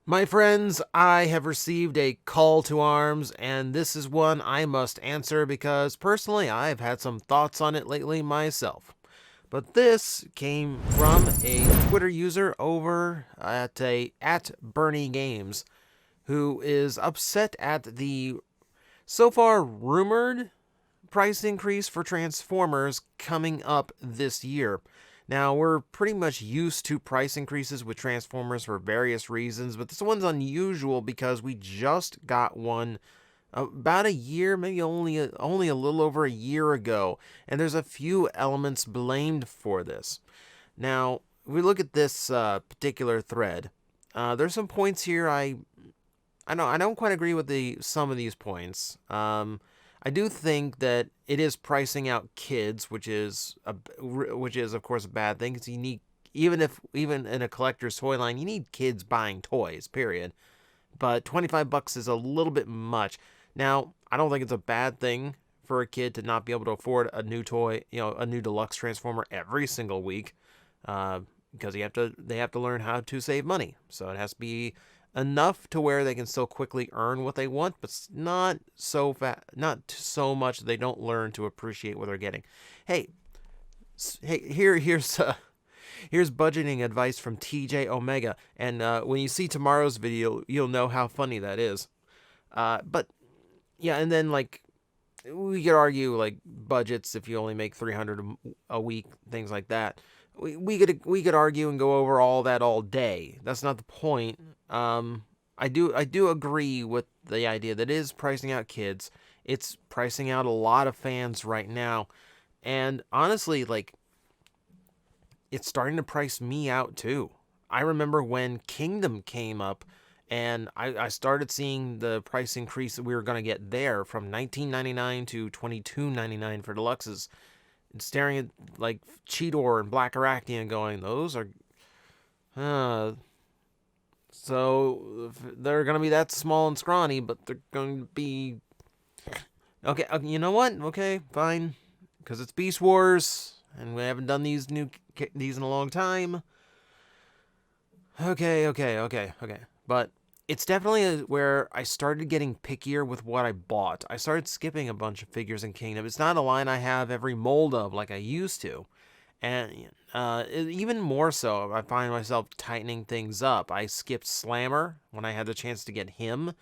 My friends, I have received a call to arms, and this is one I must answer because personally I've had some thoughts on it lately myself. But this came from a Twitter user over at Bernie Games who is upset at the so far rumored price increase for Transformers coming up this year. Now, we're pretty much used to price increases with Transformers for various reasons, but this one's unusual because we just got one about a year, maybe only a little over a year ago, and there's a few elements blamed for this. Now, we look at this particular thread. There's some points here I don't quite agree with some of these points. I do think that it is pricing out kids, which is of course a bad thing because you need even in a collector's toy line you need kids buying toys. Period. But $25 is a little bit much. Now I don't think it's a bad thing for a kid to not be able to afford a new toy, a new deluxe Transformer every single week, because they have to learn how to save money. So it has to be enough to where they can still quickly earn what they want, but not so much that they don't learn to appreciate what they're getting. Hey, here's budgeting advice from TJOmega, and when you see tomorrow's video, you'll know how funny that is. But yeah, and then like we could argue like budgets if you only make 300 a week, things like that. We could argue and go over all that all day. That's not the point. I do agree with the idea that it is pricing out kids. It's pricing out a lot of fans right now, and honestly, like it's starting to price me out too. I remember when Kingdom came up, and I started seeing the price increase that we were going to get there from $19.99 to $22.99 for deluxes, and staring at like Cheetor and Black Arachnia going, those are so they're going to be that small and scrawny, but they're going to be okay. You know what? Okay, fine, because it's Beast Wars, and we haven't done these in a long time. Okay. But it's definitely where I started getting pickier with what I bought. I started skipping a bunch of figures in Kingdom. It's not a line I have every mold of like I used to. And even more so, I find myself tightening things up. I skipped Slammer when I had the chance to get him,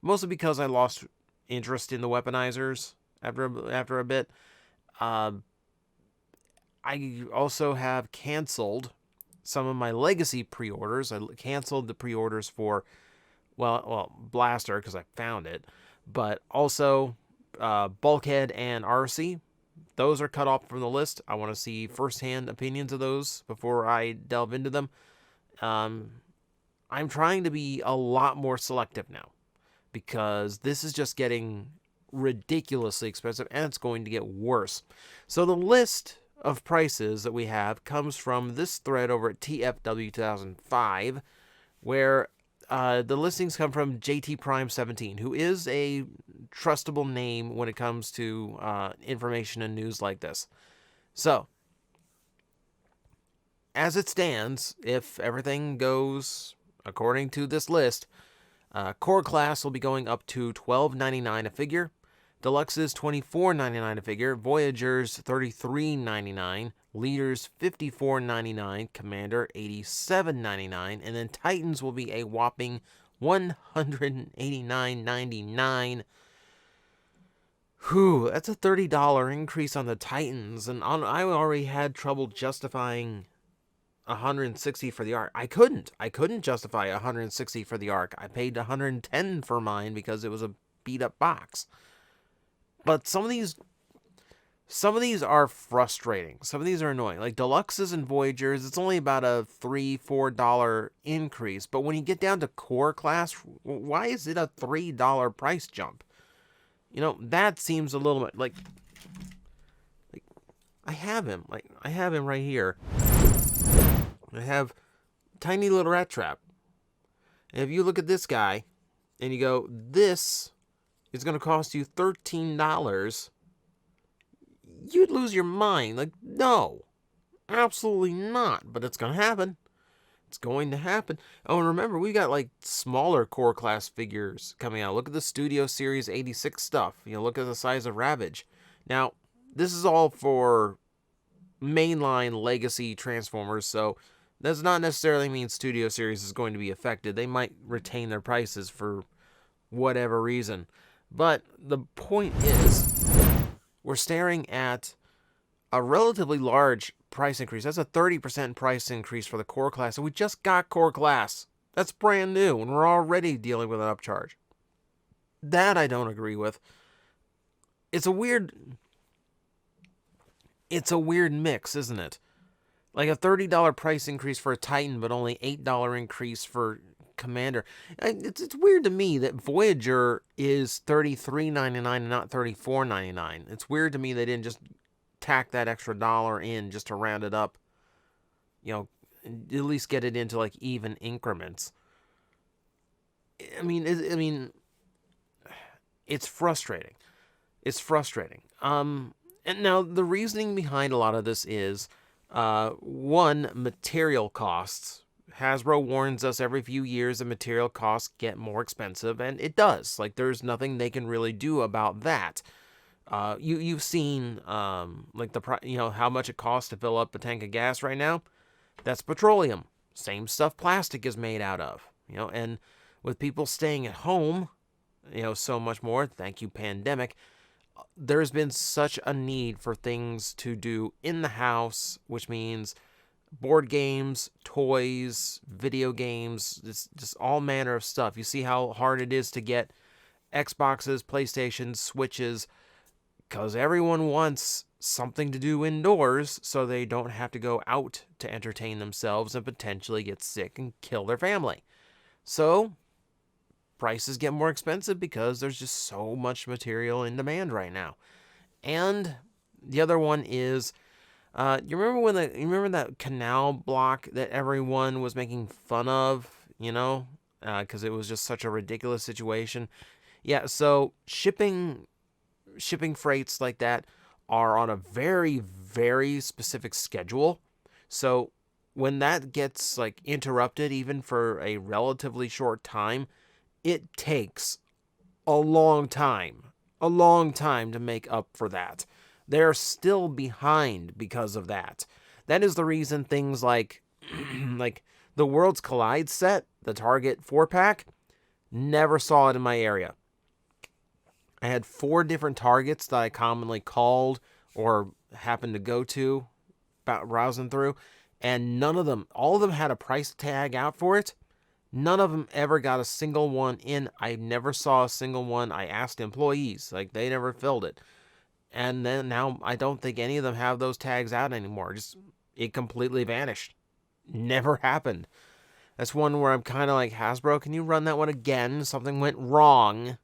mostly because I lost interest in the weaponizers after a bit. Uh, I also have canceled some of my legacy pre-orders. I canceled the pre-orders for Blaster because I found it, but also Bulkhead and RC. Those are cut off from the list. I want to see firsthand opinions of those before I delve into them. I'm trying to be a lot more selective now because this is just getting ridiculously expensive and it's going to get worse. So the list of prices that we have comes from this thread over at TFW 2005, where the listings come from JT Prime 17, who is a trustable name when it comes to information and news like this. So, as it stands, if everything goes according to this list, core class will be going up to $12.99 a figure. Deluxes $24.99 a figure, Voyagers $33.99, Leaders $54.99, Commander $87.99, and then Titans will be a whopping $189.99. Whew, that's a $30 increase on the Titans, and I already had trouble justifying $160 for the arc. I couldn't justify $160 for the arc. I paid $110 for mine because it was a beat up box. But some of these are frustrating. Some of these are annoying. Like Deluxes and Voyagers, it's only about a $3-4 increase. But when you get down to core class, why is it a $3 price jump? That seems a little bit like I have him. Like I have him right here. I have Tiny Little Rat Trap. And if you look at this guy and you go, this is going to cost you $13, you'd lose your mind. Like, no, absolutely not. But it's going to happen It's going to happen. Oh, and remember, we got like smaller core class figures coming out. Look at the Studio Series 86 stuff. Look at the size of Ravage. Now, this is all for mainline legacy Transformers, so does not necessarily mean Studio Series is going to be affected. They might retain their prices for whatever reason. But the point is, we're staring at a relatively large price increase. That's a 30% price increase for the core class. And we just got core class. That's brand new, and we're already dealing with an upcharge. That I don't agree with. It's a weird mix, isn't it? Like a $30 price increase for a Titan, but only $8 increase for Commander. It's weird to me that Voyager is $33.99 and not $34.99. It's weird to me they didn't just tack that extra dollar in just to round it up. At least get it into like even increments. I mean, it's frustrating. It's frustrating. And now the reasoning behind a lot of this is, one, material costs. Hasbro warns us every few years that material costs get more expensive, and it does. Like, there's nothing they can really do about that. You've seen like how much it costs to fill up a tank of gas right now. That's petroleum. Same stuff plastic is made out of. And with people staying at home, so much more. Thank you, pandemic. There's been such a need for things to do in the house, which means board games, toys, video games, just all manner of stuff. You see how hard it is to get Xboxes, PlayStations, Switches, because everyone wants something to do indoors so they don't have to go out to entertain themselves and potentially get sick and kill their family. So prices get more expensive because there's just so much material in demand right now. And the other one is, you remember that canal block that everyone was making fun of, because it was just such a ridiculous situation. Yeah, so shipping freights like that are on a very, very specific schedule. So when that gets like interrupted, even for a relatively short time, it takes a long time to make up for that. They're still behind because of that. That is the reason things like like the Worlds Collide set, the Target 4-pack, never saw it in my area. I had 4 different Targets that I commonly called or happened to go to, about browsing through, and all of them had a price tag out for it. None of them ever got a single one in. I never saw a single one. I asked employees, like they never filled it. And then now I don't think any of them have those tags out anymore. It completely vanished. Never happened. That's one where I'm kind of like, Hasbro, can you run that one again? Something went wrong.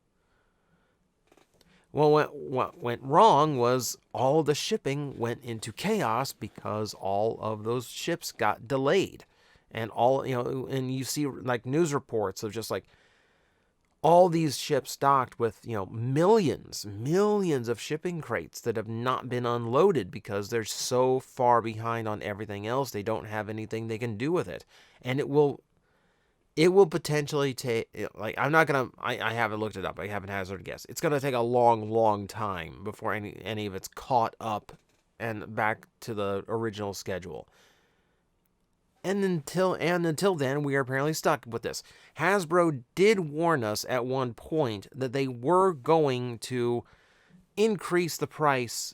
Well, what went wrong was all the shipping went into chaos because all of those ships got delayed. And and you see like news reports of just like all these ships stocked with, millions of shipping crates that have not been unloaded because they're so far behind on everything else. They don't have anything they can do with it. And it will potentially take, like, I haven't looked it up. I haven't hazarded a guess. It's going to take a long, long time before any of it's caught up and back to the original schedule. And until then, we are apparently stuck with this. Hasbro did warn us at one point that they were going to increase the price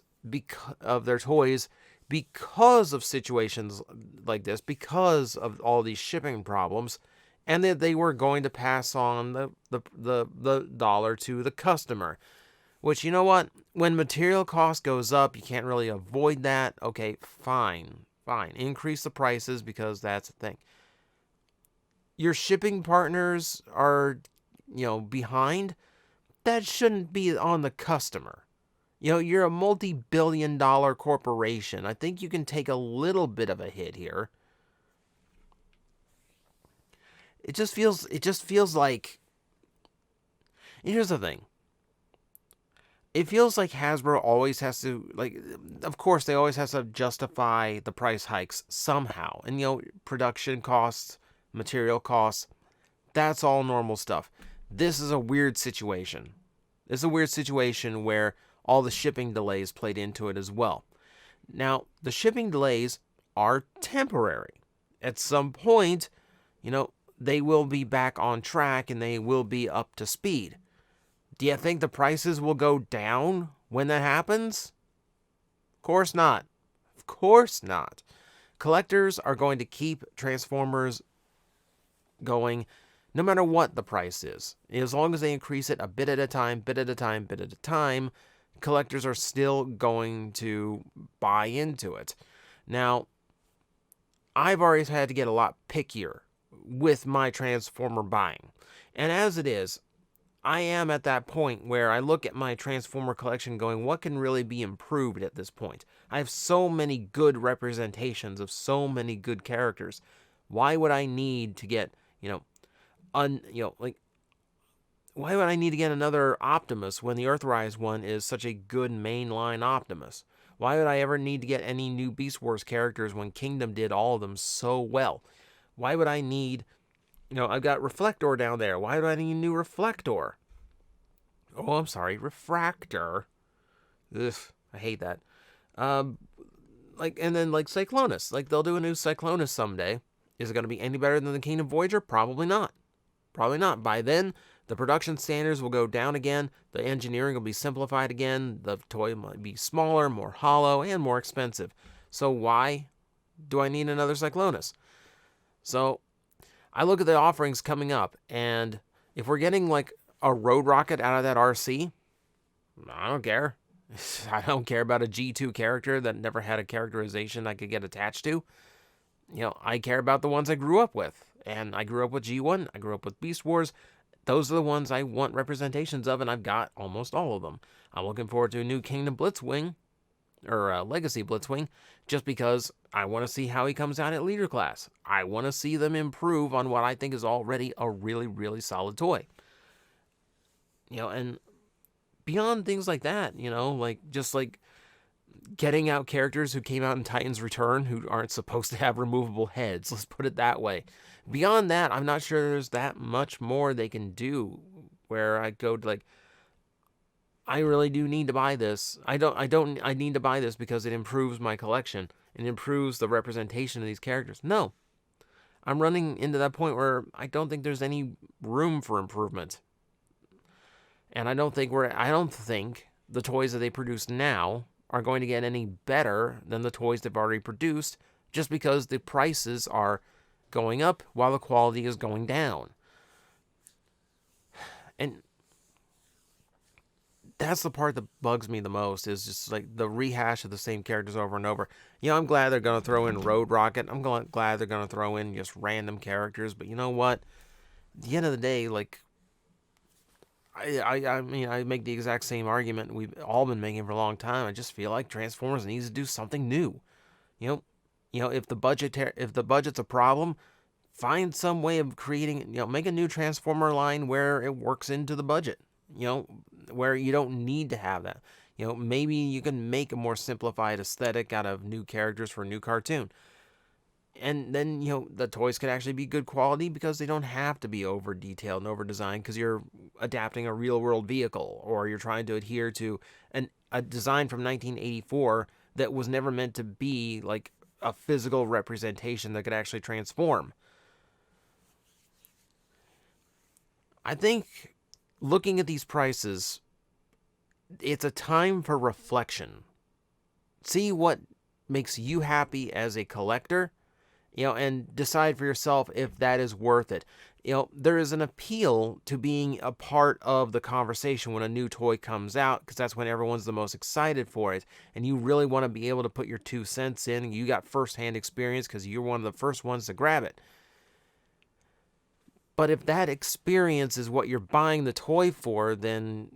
of their toys because of situations like this, because of all these shipping problems, and that they were going to pass on the dollar to the customer. Which, you know what? When material cost goes up, you can't really avoid that. Okay, fine. Increase the prices because that's the thing. Your shipping partners are, behind. That shouldn't be on the customer. You're a multi-billion-dollar corporation. I think you can take a little bit of a hit here. It just feels like, here's the thing. It feels like Hasbro always has to, like, of course, they always have to justify the price hikes somehow. And, production costs, material costs. That's all normal stuff. This is a weird situation. This is a weird situation where all the shipping delays played into it as well. Now, the shipping delays are temporary. At some point, they will be back on track and they will be up to speed. Do you think the prices will go down when that happens? Of course not. Of course not. Collectors are going to keep Transformers going no matter what the price is. As long as they increase it a bit at a time, bit at a time, bit at a time, collectors are still going to buy into it. Now, I've always had to get a lot pickier with my Transformer buying. And as it is, I am at that point where I look at my Transformer collection going, what can really be improved at this point? I have so many good representations of so many good characters. Why would I need to get, why would I need to get another Optimus when the Earthrise one is such a good mainline Optimus? Why would I ever need to get any new Beast Wars characters when Kingdom did all of them so well? Why would I need, I've got Reflector down there. Why do I need a new Reflector? Oh, I'm sorry, Refractor. Ugh, I hate that. And then Cyclonus. They'll do a new Cyclonus someday. Is it going to be any better than the Kingdom Voyager? Probably not. Probably not. By then, the production standards will go down again. The engineering will be simplified again. The toy might be smaller, more hollow, and more expensive. So why do I need another Cyclonus? So I look at the offerings coming up, and if we're getting a Road Rocket out of that RC, I don't care. I don't care about a G2 character that never had a characterization I could get attached to. I care about the ones I grew up with. And I grew up with G1. I grew up with Beast Wars. Those are the ones I want representations of, and I've got almost all of them. I'm looking forward to a new Kingdom Blitzwing, or Legacy Blitzwing, just because I want to see how he comes out at Leader Class. I want to see them improve on what I think is already a really, really solid toy. And beyond things like that, just getting out characters who came out in Titan's Return who aren't supposed to have removable heads. Let's put it that way. Beyond that, I'm not sure there's that much more they can do where I go to I really do need to buy this. I need to buy this because it improves my collection. It improves the representation of these characters. No. I'm running into that point where I don't think there's any room for improvement. And I don't think the toys that they produce now are going to get any better than the toys they've already produced just because the prices are going up while the quality is going down. And that's the part that bugs me the most, is just the rehash of the same characters over and over. I'm glad they're going to throw in Road Rocket. I'm glad they're going to throw in just random characters. But you know what? At the end of the day, I make the exact same argument we've all been making for a long time. I just feel like Transformers needs to do something new. If the budget's a problem, find some way of creating, make a new Transformer line where it works into the budget. Where you don't need to have that. Maybe you can make a more simplified aesthetic out of new characters for a new cartoon. And then, the toys could actually be good quality because they don't have to be over detailed and over designed because you're adapting a real world vehicle, or you're trying to adhere to a design from 1984 that was never meant to be a physical representation that could actually transform. I think looking at these prices, it's a time for reflection. See what makes you happy as a collector, and decide for yourself if that is worth it. There is an appeal to being a part of the conversation when a new toy comes out, because that's when everyone's the most excited for it, and you really want to be able to put your 2 cents in. You got first-hand experience because you're one of the first ones to grab it. But if that experience is what you're buying the toy for, then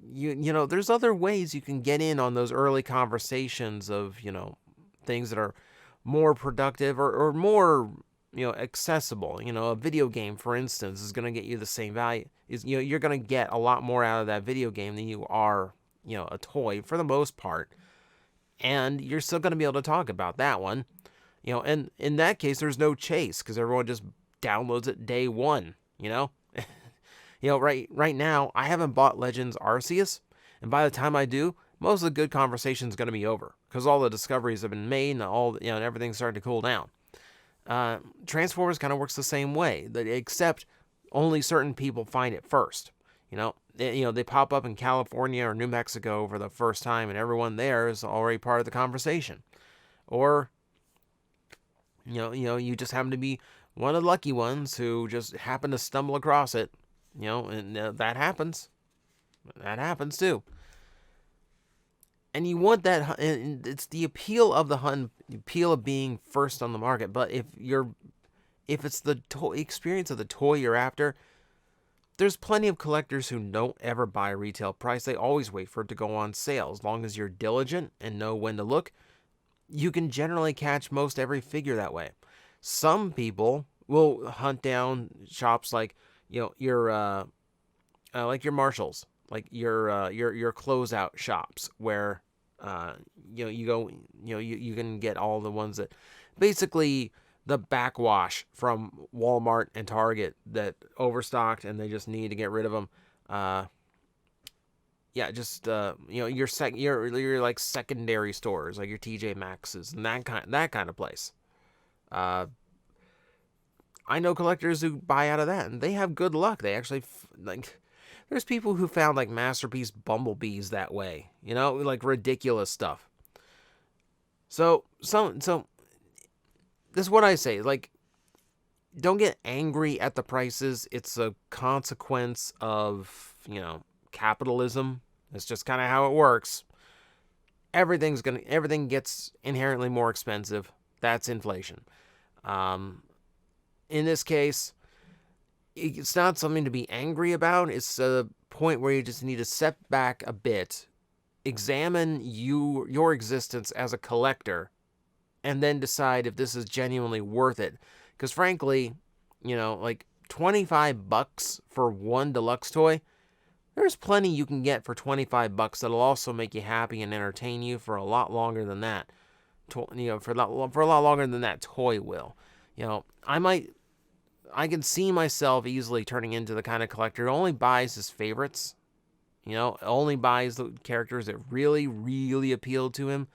there's other ways you can get in on those early conversations of, things that are more productive or more, accessible. A video game, for instance, is going to get you the same value. You're going to get a lot more out of that video game than you are, a toy for the most part. And you're still going to be able to talk about that one. And in that case, there's no chase because everyone just downloads it day one, you know? Right now, I haven't bought Legends Arceus, and by the time I do, most of the good conversation is going to be over, because all the discoveries have been made, and and everything's starting to cool down. Transformers kind of works the same way, except only certain people find it first. They pop up in California or New Mexico for the first time, and everyone there is already part of the conversation. Or, you just happen to be one of the lucky ones who just happen to stumble across it. And that happens. That happens too. And you want that, and it's the appeal of the hunt, appeal of being first on the market. But if it's the experience of the toy you're after, there's plenty of collectors who don't ever buy a retail price. They always wait for it to go on sale. As long as you're diligent and know when to look, you can generally catch most every figure that way. Some people will hunt down shops like your Marshalls, like your closeout shops, where you go, you can get all the ones that basically the backwash from Walmart and Target that overstocked and they just need to get rid of them. Your like secondary stores, like your TJ Maxx's and that kind of place. I know collectors who buy out of that, and they have good luck. They actually there's people who found like Masterpiece Bumblebees that way, like ridiculous stuff. So this is what I say, like, don't get angry at the prices. It's a consequence of, capitalism. It's just kind of how it works. Everything gets inherently more expensive. That's inflation. In this case, it's not something to be angry about. It's a point where you just need to step back a bit, examine your existence as a collector, and then decide if this is genuinely worth it. Because frankly, like $25 for one deluxe toy, there's plenty you can get for $25 that'll also make you happy and entertain you for a lot longer than that. For a lot longer than that toy will. I can see myself easily turning into the kind of collector who only buys his favorites. Only buys the characters that really, really appeal to him,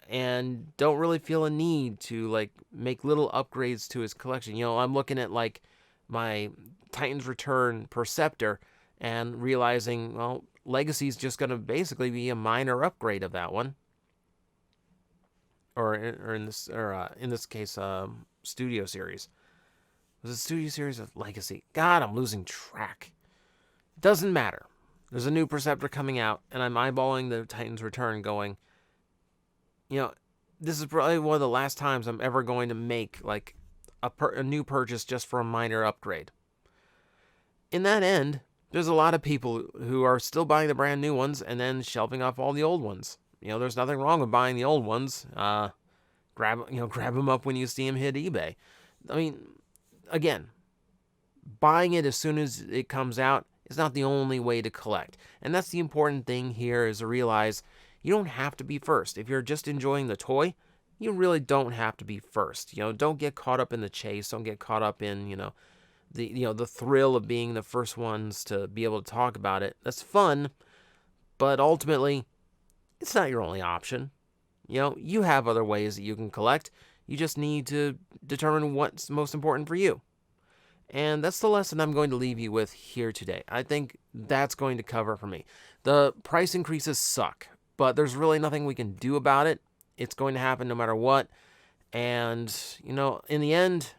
and don't really feel a need to like make little upgrades to his collection. I'm looking at like my Titans Return Perceptor and realizing, well, Legacy's just going to basically be a minor upgrade of that one, or in this case, Studio Series. Was it Studio Series of Legacy? God, I'm losing track. Doesn't matter. There's a new Perceptor coming out, and I'm eyeballing the Titans Return going, this is probably one of the last times I'm ever going to make like a new purchase just for a minor upgrade. In that end, there's a lot of people who are still buying the brand new ones and then shelving off all the old ones. There's nothing wrong with buying the old ones. Grab them up when you see them hit eBay. I mean, again, buying it as soon as it comes out is not the only way to collect. And that's the important thing here, is to realize you don't have to be first. If you're just enjoying the toy, you really don't have to be first. Don't get caught up in the chase. Don't get caught up in, the thrill of being the first ones to be able to talk about it. That's fun, but ultimately, it's not your only option. You have other ways that you can collect. You just need to determine what's most important for you. And that's the lesson I'm going to leave you with here today. I think that's going to cover it for me. The price increases suck, but there's really nothing we can do about it. It's going to happen no matter what. And, in the end,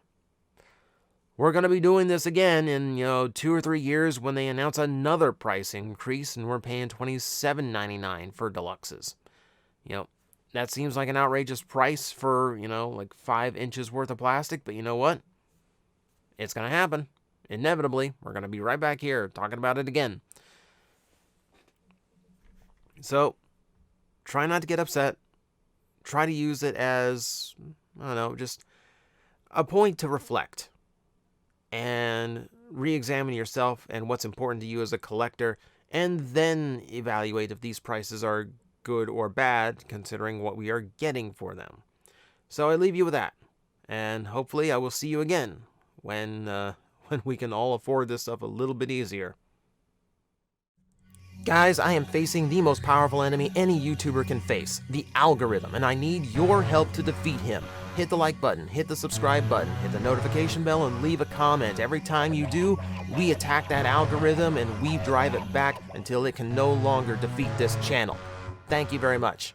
we're going to be doing this again in, 2 or 3 years when they announce another price increase and we're paying $27.99 for deluxes. That seems like an outrageous price for, like 5 inches worth of plastic, but you know what? It's going to happen. Inevitably, we're going to be right back here talking about it again. So, try not to get upset. Try to use it as, just a point to reflect and re-examine yourself and what's important to you as a collector, and then evaluate if these prices are good or bad, considering what we are getting for them. So I leave you with that, and hopefully I will see you again when we can all afford this stuff a little bit easier. Guys, I am facing the most powerful enemy any YouTuber can face, the algorithm, and I need your help to defeat him. Hit the like button, hit the subscribe button, hit the notification bell, and leave a comment. Every time you do, we attack that algorithm and we drive it back until it can no longer defeat this channel. Thank you very much.